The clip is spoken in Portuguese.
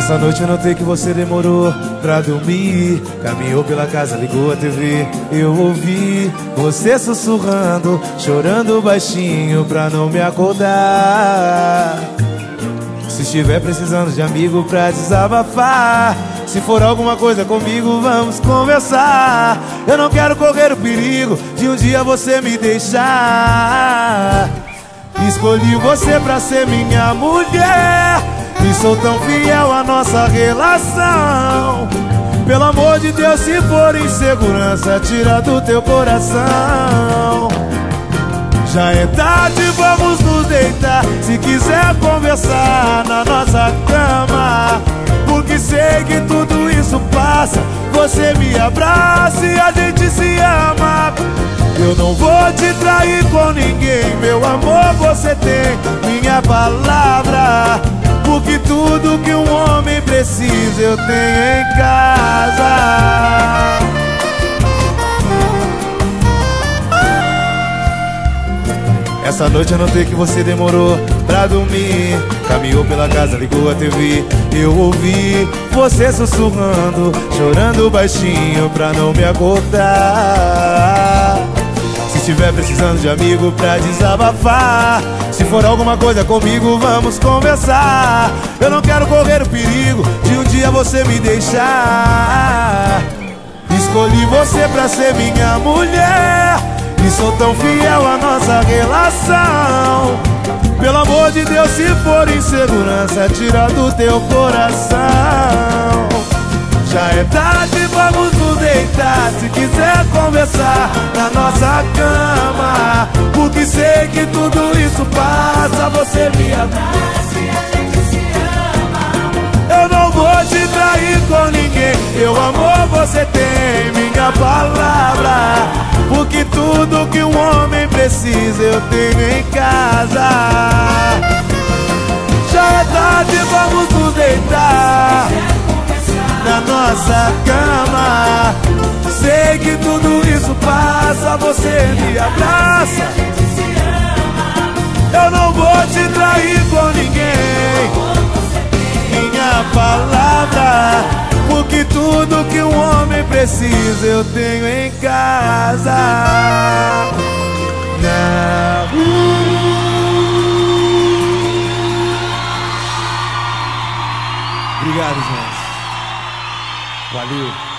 Essa noite eu notei que você demorou pra dormir. Caminhou pela casa, ligou a TV. Eu ouvi você sussurrando, chorando baixinho pra não me acordar. Se estiver precisando de amigo pra desabafar, se for alguma coisa comigo, vamos conversar. Eu não quero correr o perigo de um dia você me deixar. Escolhi você pra ser minha mulher e sou tão fiel à nossa relação. Pelo amor de Deus, se for insegurança, tira do teu coração. Já é tarde, vamos nos deitar. Se quiser conversar na nossa cama, porque sei que tudo isso passa. Você me abraça e a gente se ama. Eu não vou te trair com ninguém, meu amor, você tem minha palavra. Porque tudo que um homem precisa eu tenho em casa. Essa noite eu notei que você demorou pra dormir. Caminhou pela casa, ligou a TV. Eu ouvi você sussurrando, chorando baixinho pra não me acordar. Se estiver precisando de amigo pra desabafar, se for alguma coisa comigo, vamos conversar. Eu não quero correr o perigo de um dia você me deixar. Escolhi você pra ser minha mulher e sou tão fiel à nossa relação. Pelo amor de Deus, se for insegurança, tira do teu coração. Já é tarde, vamos nos deitar. Se quiser conversar na nossa cama, porque sei que tudo isso passa. Você me abraça e a gente se ama. Eu não vou te trair com ninguém, meu amor, você tem minha palavra. Porque tudo que um homem precisa eu tenho em casa. Já é tarde, vamos nos deitar na nossa cama. Sei que tudo isso passa. Você me abraça. Eu não vou te trair com ninguém, minha palavra. Porque tudo que um homem precisa eu tenho em casa. Obrigado, gente. Valeu.